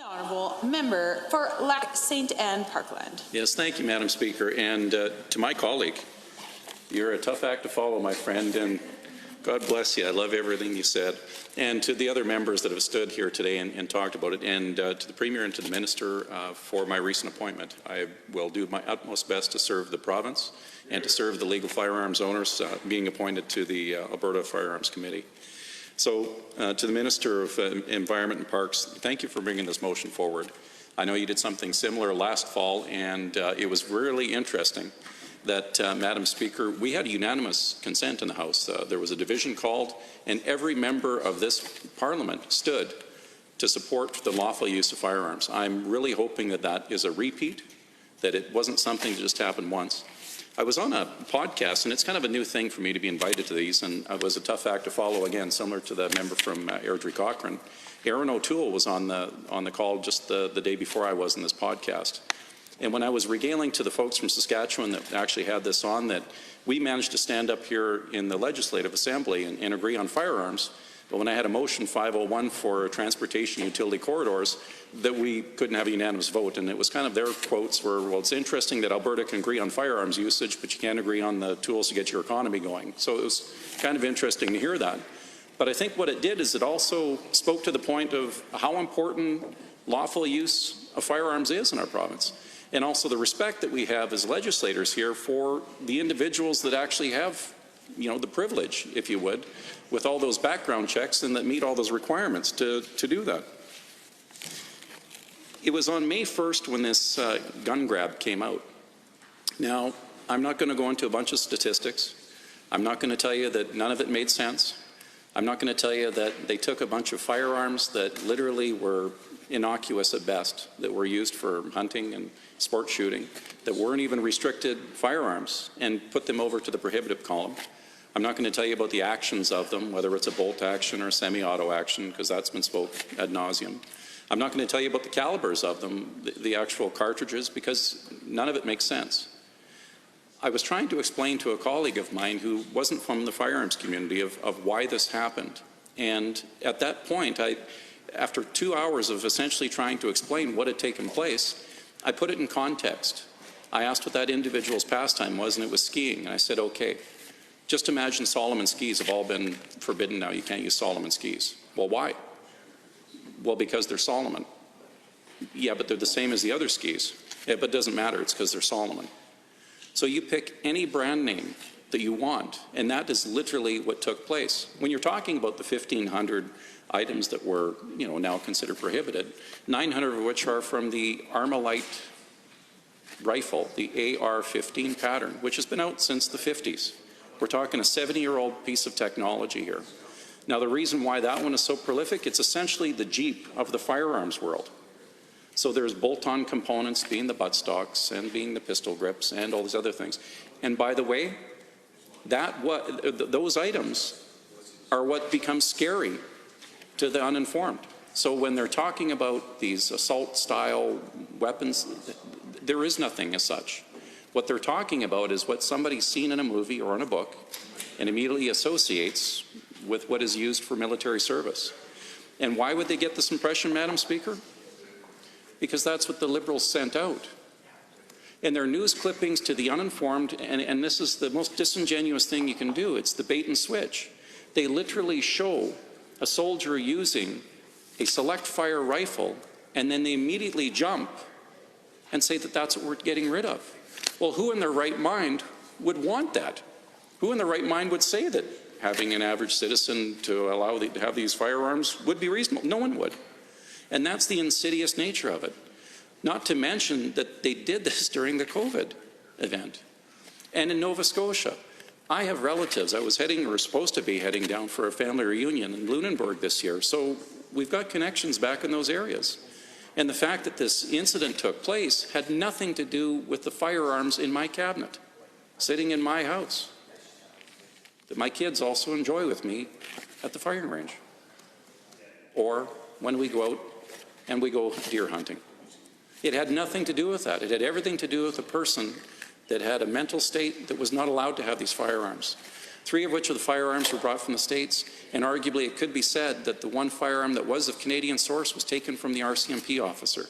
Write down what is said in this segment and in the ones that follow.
Honourable Member for Lac St. Anne Parkland. Yes, thank you, Madam Speaker. And to my colleague, you're a tough act to follow, my friend, and God bless you. I love everything you said. And to the other members that have stood here today and talked about it, and to the Premier and to the Minister for my recent appointment. I will do my utmost best to serve the province and to serve the legal firearms owners being appointed to the Alberta Firearms Committee. So to the Minister of Environment and Parks, thank you for bringing this motion forward. I know you did something similar last fall, and it was really interesting that, Madam Speaker, we had unanimous consent in the House. There was a division called, and every member of this Parliament stood to support the lawful use of firearms. I'm really hoping that that is a repeat, that it wasn't something that just happened once. I was on a podcast, and it's kind of a new thing for me to be invited to these, and it was a tough act to follow, again, similar to the member from Airdrie Cochrane. Aaron O'Toole was on the call just the day before I was in this podcast. And when I was regaling to the folks from Saskatchewan that actually had this on, that we managed to stand up here in the Legislative Assembly and agree on firearms, but when I had a motion 501 for transportation utility corridors, that we couldn't have a unanimous vote. And it was kind of their quotes were, well, it's interesting that Alberta can agree on firearms usage, but you can't agree on the tools to get your economy going. So it was kind of interesting to hear that. But I think what it did is it also spoke to the point of how important lawful use of firearms is in our province. And also the respect that we have as legislators here for the individuals that actually have, you know, the privilege, if you would, with all those background checks and that meet all those requirements to do that. It was on May 1st when this gun grab came out. Now, I'm not going to go into a bunch of statistics. I'm not going to tell you that none of it made sense. I'm not going to tell you that they took a bunch of firearms that literally were innocuous at best, that were used for hunting and sport shooting, that weren't even restricted firearms, and put them over to the prohibitive column. I'm not going to tell you about the actions of them, whether it's a bolt action or a semi-auto action, because that's been spoke ad nauseum. I'm not going to tell you about the calibers of them, the actual cartridges, because none of it makes sense. I was trying to explain to a colleague of mine who wasn't from the firearms community of why this happened. And at that point, after 2 hours of essentially trying to explain what had taken place, I put it in context. I asked what that individual's pastime was, and it was skiing. And I said, okay, just imagine Solomon skis have all been forbidden now. You can't use Solomon skis. Well, why? Well, because they're Solomon. Yeah, but they're the same as the other skis. Yeah, but it doesn't matter. It's because they're Solomon. So you pick any brand name that you want, and that is literally what took place. When you're talking about the 1,500 items that were, now considered prohibited, 900 of which are from the Armalite rifle, the AR-15 pattern, which has been out since the 50s. We're talking a 70-year-old piece of technology here. Now, the reason why that one is so prolific, it's essentially the Jeep of the firearms world. So there's bolt-on components being the buttstocks and being the pistol grips and all these other things. And by the way, those items are what becomes scary to the uninformed. So when they're talking about these assault-style weapons, there is nothing as such. What they're talking about is what somebody's seen in a movie or in a book and immediately associates with what is used for military service. And why would they get this impression, Madam Speaker? Because that's what the Liberals sent out. And their news clippings to the uninformed, and this is the most disingenuous thing you can do, it's the bait and switch. They literally show a soldier using a select fire rifle, and then they immediately jump and say that that's what we're getting rid of. Well, who in their right mind would want that? Who in their right mind would say that having an average citizen to allow to have these firearms would be reasonable? No one would. And that's the insidious nature of it. Not to mention that they did this during the COVID event. And in Nova Scotia, I have relatives. I was supposed to be heading down for a family reunion in Lunenburg this year. So we've got connections back in those areas. And the fact that this incident took place had nothing to do with the firearms in my cabinet, sitting in my house, that my kids also enjoy with me at the firing range, or when we go out and we go deer hunting. It had nothing to do with that. It had everything to do with a person that had a mental state that was not allowed to have these firearms. 3 of which of the firearms were brought from the States, and arguably it could be said that the one firearm that was of Canadian source was taken from the RCMP officer.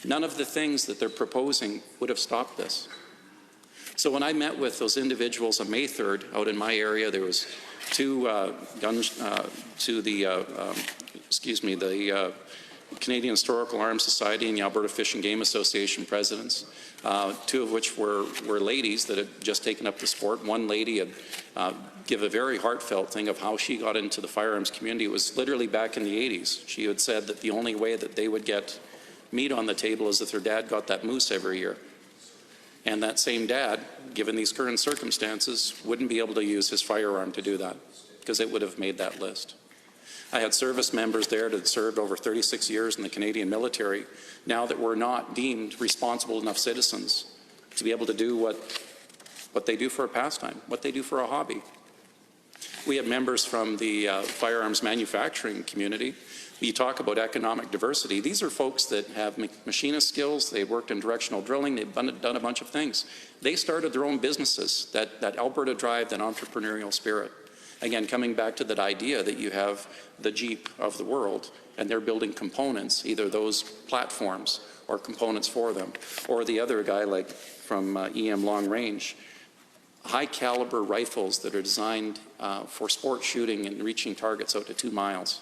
None of the things that they're proposing would have stopped this. So when I met with those individuals on May 3rd out in my area, there was 2 guns to the Canadian Historical Arms Society and the Alberta Fish and Game Association presidents, 2 of which were ladies that had just taken up the sport. One lady had give a very heartfelt thing of how she got into the firearms community. It was literally back in the 80s. She had said that the only way that they would get meat on the table is if their dad got that moose every year. And that same dad, given these current circumstances, wouldn't be able to use his firearm to do that because it would have made that list. I had service members there that had served over 36 years in the Canadian military, now that were not deemed responsible enough citizens to be able to do what they do for a pastime, what they do for a hobby. We have members from the firearms manufacturing community. You talk about economic diversity. These are folks that have machinist skills. They've worked in directional drilling. They've done a bunch of things. They started their own businesses, that Alberta drive, that entrepreneurial spirit. Again, coming back to that idea that you have the Jeep of the world and they're building components, either those platforms or components for them, or the other guy like from EM Long Range, high caliber rifles that are designed for sport shooting and reaching targets out to 2 miles.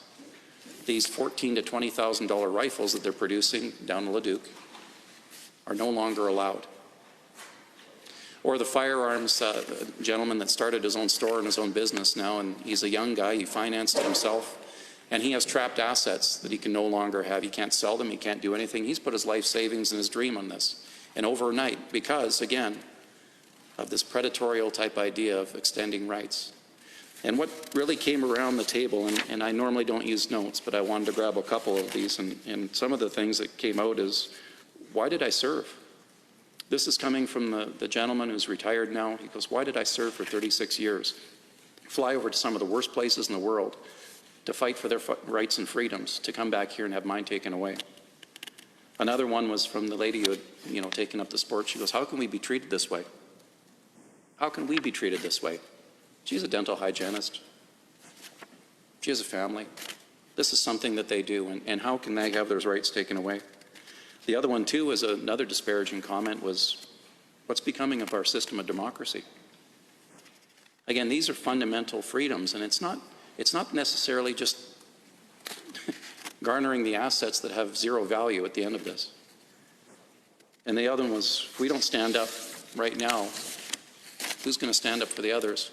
These $14,000 to $20,000 rifles that they're producing down in Leduc are no longer allowed. Or the firearms gentleman that started his own store and his own business now, and he's a young guy, he financed it himself, and he has trapped assets that he can no longer have. He can't sell them, he can't do anything. He's put his life savings and his dream on this. And overnight, because, again, of this predatorial type idea of extending rights. And what really came around the table, and I normally don't use notes, but I wanted to grab a couple of these, and some of the things that came out is, why did I serve? This is coming from the gentleman who's retired now. He goes, why did I serve for 36 years? Fly over to some of the worst places in the world to fight for their rights and freedoms, to come back here and have mine taken away. Another one was from the lady who had taken up the sport. She goes, how can we be treated this way? How can we be treated this way? She's a dental hygienist. She has a family. This is something that they do, and how can they have those rights taken away? The other one, too, is another disparaging comment was, what's becoming of our system of democracy? Again, these are fundamental freedoms, and it's not necessarily just garnering the assets that have zero value at the end of this. And the other one was, if we don't stand up right now, who's going to stand up for the others?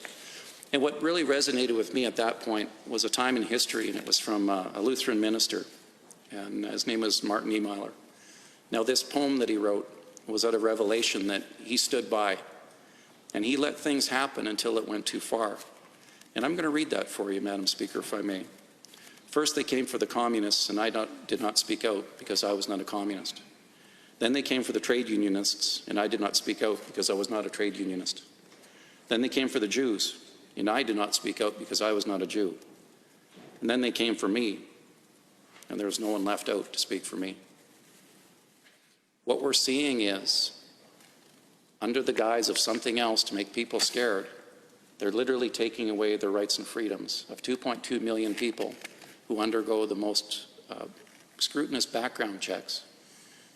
And what really resonated with me at that point was a time in history, and it was from a Lutheran minister, and his name was Martin Niemeier. Now, this poem that he wrote was out of Revelation that he stood by, and he let things happen until it went too far. And I'm going to read that for you, Madam Speaker, if I may. First, they came for the communists, and I did not speak out because I was not a communist. Then they came for the trade unionists, and I did not speak out because I was not a trade unionist. Then they came for the Jews, and I did not speak out because I was not a Jew. And then they came for me, and there was no one left out to speak for me. What we're seeing is, under the guise of something else to make people scared, they're literally taking away the rights and freedoms of 2.2 million people who undergo the most scrutinous background checks,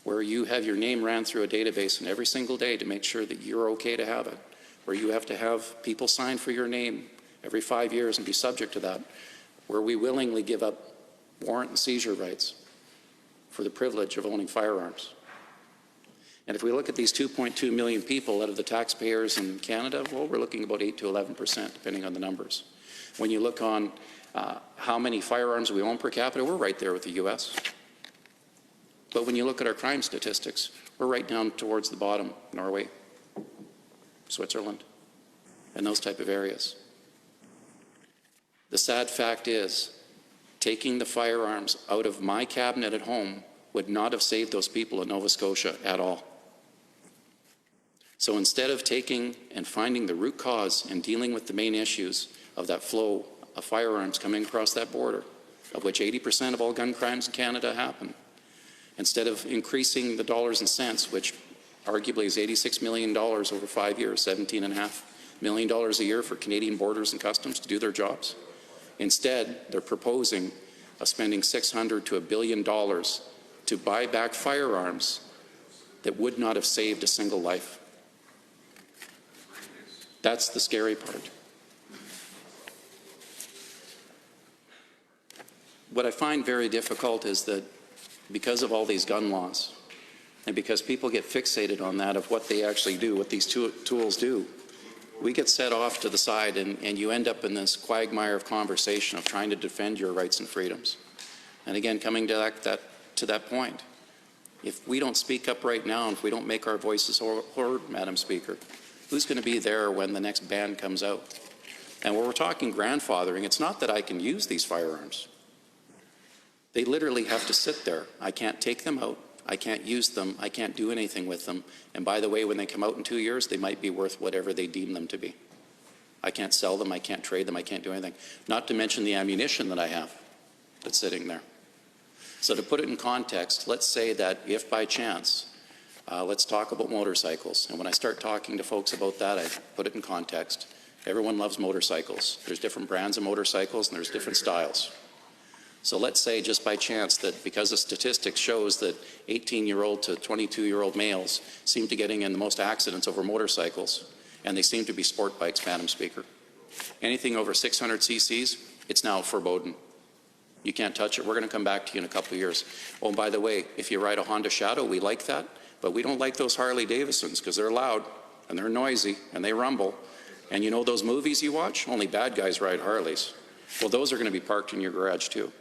where you have your name ran through a database and every single day to make sure that you're okay to have it, where you have to have people sign for your name every 5 years and be subject to that, where we willingly give up warrant and seizure rights for the privilege of owning firearms. And if we look at these 2.2 million people out of the taxpayers in Canada, well, we're looking about 8 to 11%, depending on the numbers. When you look on how many firearms we own per capita, we're right there with the US. But when you look at our crime statistics, we're right down towards the bottom, Norway, Switzerland, and those type of areas. The sad fact is, taking the firearms out of my cabinet at home would not have saved those people in Nova Scotia at all. So instead of taking and finding the root cause and dealing with the main issues of that flow of firearms coming across that border, of which 80% of all gun crimes in Canada happen, instead of increasing the dollars and cents, which arguably is $86 million over 5 years, 17.5 million a year for Canadian Borders and Customs to do their jobs. Instead, they're proposing spending $600 to $1 billion to buy back firearms that would not have saved a single life. That's the scary part. What I find very difficult is that because of all these gun laws, and because people get fixated on that of what they actually do, what these tools do, we get set off to the side and you end up in this quagmire of conversation of trying to defend your rights and freedoms. And again, coming to that point, if we don't speak up right now, and if we don't make our voices heard, Madam Speaker, who's going to be there when the next ban comes out? And when we're talking grandfathering, it's not that I can use these firearms. They literally have to sit there. I can't take them out. I can't use them. I can't do anything with them. And by the way, when they come out in 2 years, they might be worth whatever they deem them to be. I can't sell them. I can't trade them. I can't do anything. Not to mention the ammunition that I have that's sitting there. So to put it in context, let's say that if by chance, let's talk about motorcycles. And when I start talking to folks about that, I put it in context. Everyone loves motorcycles. There's different brands of motorcycles and there's different styles. So let's say just by chance that because the statistics shows that 18-year-old to 22-year-old males seem to getting in the most accidents over motorcycles, and they seem to be sport bikes, Madam Speaker. Anything over 600 cc's, it's now verboten. You can't touch it. We're going to come back to you in a couple of years. Oh, and by the way, if you ride a Honda Shadow, we like that, but we don't like those Harley Davidsons because they're loud and they're noisy and they rumble. And you know those movies you watch? Only bad guys ride Harleys. Well, those are going to be parked in your garage too.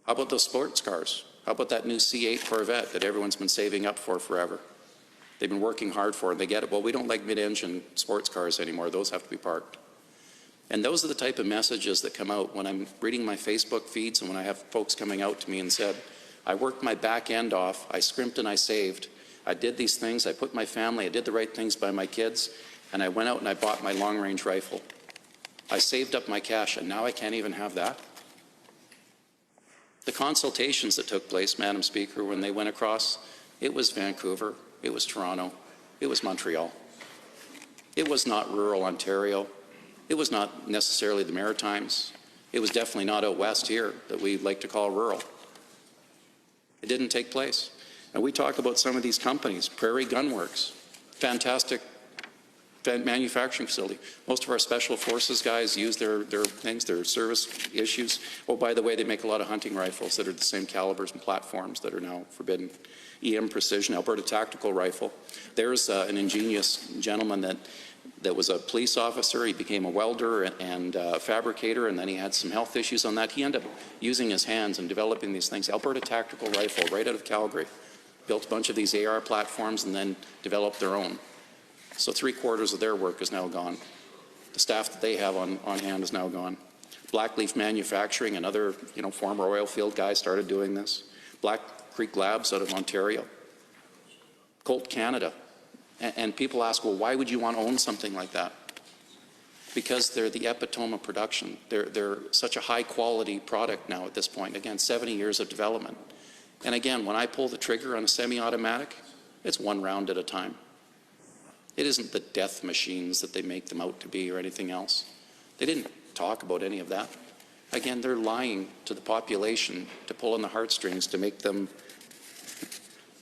How about those sports cars? How about that new C8 Corvette that everyone's been saving up for forever? They've been working hard for it, and they get it. Well, we don't like mid-engine sports cars anymore. Those have to be parked. And those are the type of messages that come out when I'm reading my Facebook feeds and when I have folks coming out to me and said, I worked my back end off, I scrimped and I saved, I did these things, I put my family, I did the right things by my kids, and I went out and I bought my long-range rifle. I saved up my cash, and now I can't even have that? The consultations that took place, Madam Speaker, when they went across, it was Vancouver, it was Toronto, it was Montreal. It was not rural Ontario. It was not necessarily the Maritimes. It was definitely not out west here that we like to call rural. It didn't take place. And we talk about some of these companies, Prairie Gun Works, fantastic manufacturing facility. Most of our special forces guys use their things, their service issues. Oh, by the way, they make a lot of hunting rifles that are the same calibers and platforms that are now forbidden. EM Precision, Alberta Tactical Rifle. There's an ingenious gentleman that was a police officer. He became a welder and fabricator, and then he had some health issues on that. He ended up using his hands and developing these things. Alberta Tactical Rifle, right out of Calgary. Built a bunch of these AR platforms and then developed their own. So 3/4 of their work is now gone. The staff that they have on hand is now gone. Blackleaf Manufacturing, another former oil field guy, started doing this. Black Creek Labs out of Ontario. Colt Canada. And people ask, well, why would you want to own something like that? Because they're the epitome of production. They're such a high quality product now at this point. Again, 70 years of development. And again, when I pull the trigger on a semi-automatic, it's one round at a time. It isn't the death machines that they make them out to be or anything else. They didn't talk about any of that. Again, they're lying to the population to pull on the heartstrings to make them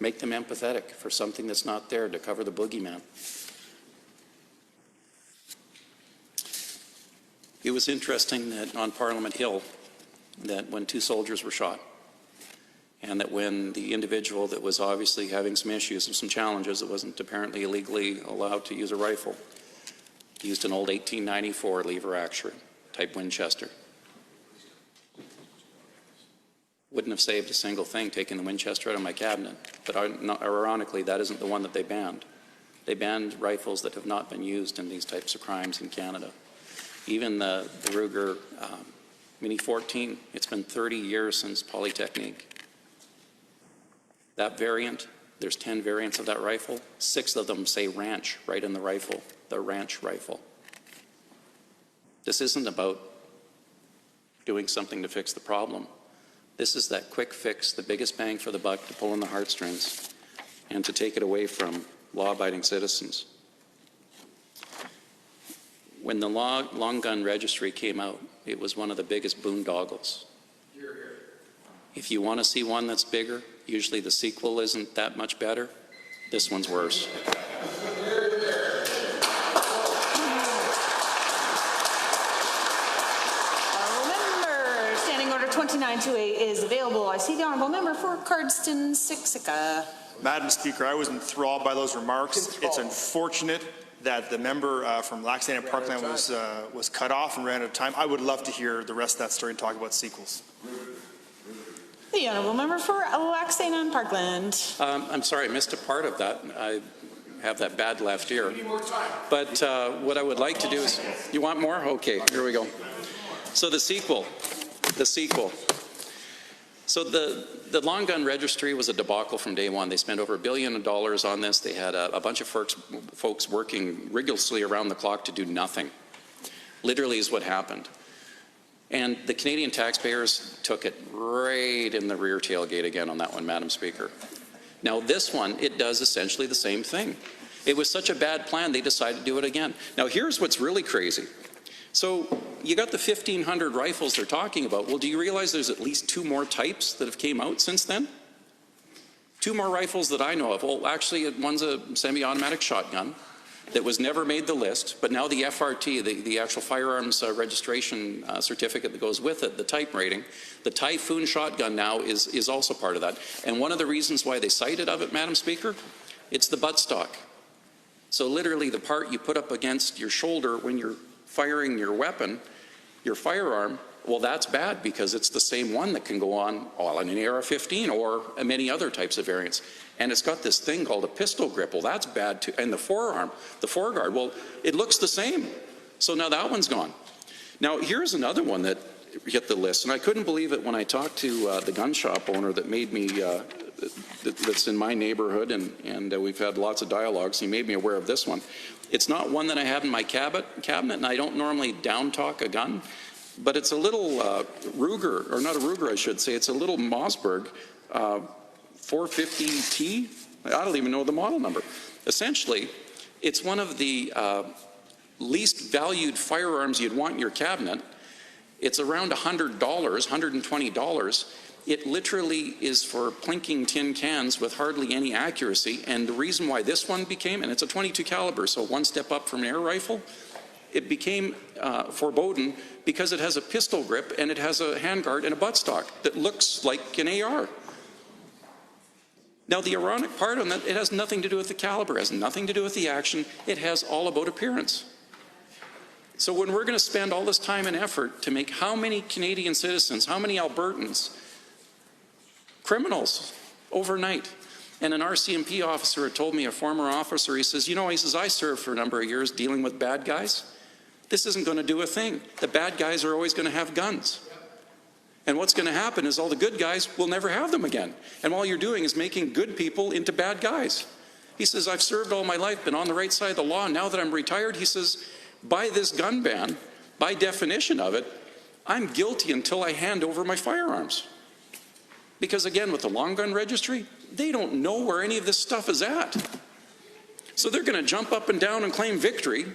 empathetic for something that's not there, to cover the boogeyman. It was interesting that on Parliament Hill, that when 2 soldiers were shot, and that when the individual that was obviously having some issues and some challenges, that wasn't apparently illegally allowed to use a rifle, used an old 1894 lever action type Winchester. Wouldn't have saved a single thing taking the Winchester out of my cabinet. But ironically, that isn't the one that they banned. They banned rifles that have not been used in these types of crimes in Canada. Even the Ruger Mini 14, it's been 30 years since Polytechnique. That variant, there's 10 variants of that rifle. 6 of them say ranch right in the rifle, the ranch rifle. This isn't about doing something to fix the problem. This is that quick fix, the biggest bang for the buck to pull on the heartstrings and to take it away from law-abiding citizens. When the long gun registry came out, it was one of the biggest boondoggles. If you want to see one that's bigger, usually the sequel isn't that much better. This one's worse. Honourable member, Standing Order 2928 is available. I see the Honourable Member for Cardston Siksika. Madam Speaker, I was enthralled by those remarks. It's unfortunate that the member from Lac St. Anne Parkland was cut off and ran out of time. I would love to hear the rest of that story and talk about sequels. The Honourable Member for Lac St. Anne Parkland. I'm sorry, I missed a part of that. I have that bad left ear. But what I would like to do is, you want more? Okay, here we go. So the sequel. So the long gun registry was a debacle from day one. They spent over $1 billion on this. They had a bunch of folks working rigorously around the clock to do nothing. Literally is what happened. And the Canadian taxpayers took it right in the rear tailgate again on that one, Madam Speaker. Now this one, it does essentially the same thing. It was such a bad plan, they decided to do it again. Now here's what's really crazy. So you got the 1,500 rifles they're talking about. Well, do you realize there's at least 2 more types that have came out since then? 2 more rifles that I know of. Well, actually, one's a semi-automatic shotgun that was never made the list, but now the FRT, the actual firearms registration certificate that goes with it, the type rating, the Typhoon shotgun now is also part of that. And one of the reasons why they cited of it, Madam Speaker, it's the buttstock. So literally the part you put up against your shoulder when you're firing your weapon, your firearm, well, that's bad because it's the same one that can go on an AR-15 or many other types of variants. And it's got this thing called a pistol grip. Well, that's bad too. And the forearm, the foreguard, well, it looks the same. So now that one's gone. Now, here's another one that hit the list. And I couldn't believe it when I talked to the gun shop owner that made me, that's in my neighborhood, and we've had lots of dialogues. He made me aware of this one. It's not one that I have in my cabinet, and I don't normally down-talk a gun. But it's a little Ruger, or not a Ruger, I should say. It's a little Mossberg 450T. I don't even know the model number. Essentially, it's one of the least valued firearms you'd want in your cabinet. It's around $100, $120. It literally is for plinking tin cans with hardly any accuracy. And the reason why this one became, and it's a .22 caliber, so one step up from an air rifle, it became foreboding because it has a pistol grip and it has a handguard and a buttstock that looks like an AR. Now the ironic part on that, it has nothing to do with the caliber, it has nothing to do with the action, it has all about appearance. So when we're going to spend all this time and effort to make how many Canadian citizens, how many Albertans, criminals overnight, and an RCMP officer had told me, a former officer, he says, I served for a number of years dealing with bad guys. This isn't going to do a thing. The bad guys are always going to have guns. And what's going to happen is all the good guys will never have them again. And all you're doing is making good people into bad guys. He says, I've served all my life, been on the right side of the law, and now that I'm retired, he says, by this gun ban, by definition of it, I'm guilty until I hand over my firearms. Because again, with the long gun registry, they don't know where any of this stuff is at. So they're going to jump up and down and claim victory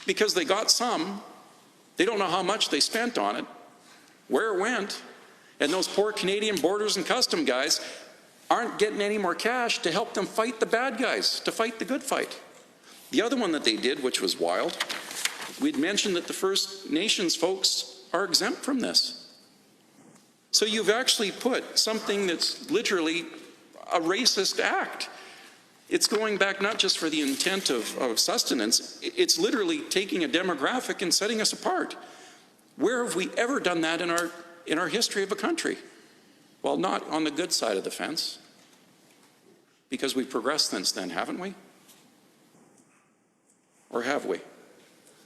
because they got some. They don't know how much they spent on it, where it went, and those poor Canadian borders and custom guys aren't getting any more cash to help them fight the bad guys, to fight the good fight. The other one that they did, which was wild, we'd mentioned that the First Nations folks are exempt from this. So you've actually put something that's literally a racist act. It's going back not just for the intent of sustenance, it's literally taking a demographic and setting us apart. Where have we ever done that in our history of a country? Well, not on the good side of the fence, because we've progressed since then, haven't we? Or have we?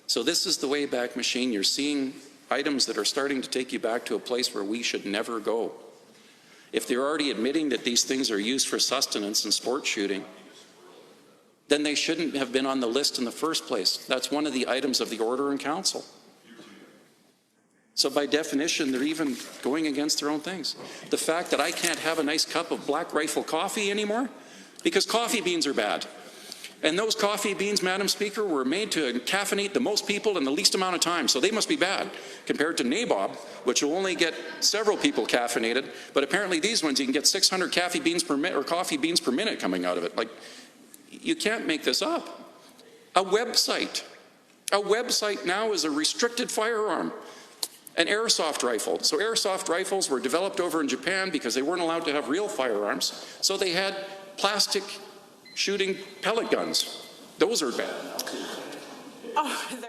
So this is the Wayback Machine. You're seeing items that are starting to take you back to a place where we should never go. If they're already admitting that these things are used for sustenance and sport shooting, then they shouldn't have been on the list in the first place. That's one of the items of the Order in Council. So by definition, they're even going against their own things. The fact that I can't have a nice cup of Black Rifle coffee anymore, because coffee beans are bad. And those coffee beans, Madam Speaker, were made to caffeinate the most people in the least amount of time. So they must be bad compared to Nabob, which will only get several people caffeinated. But apparently these ones, you can get 600 coffee beans per minute coming out of it. Like, you can't make this up. A website now is a restricted firearm. An airsoft rifle. So airsoft rifles were developed over in Japan because they weren't allowed to have real firearms. So they had plastic shooting pellet guns. Those are bad. Oh,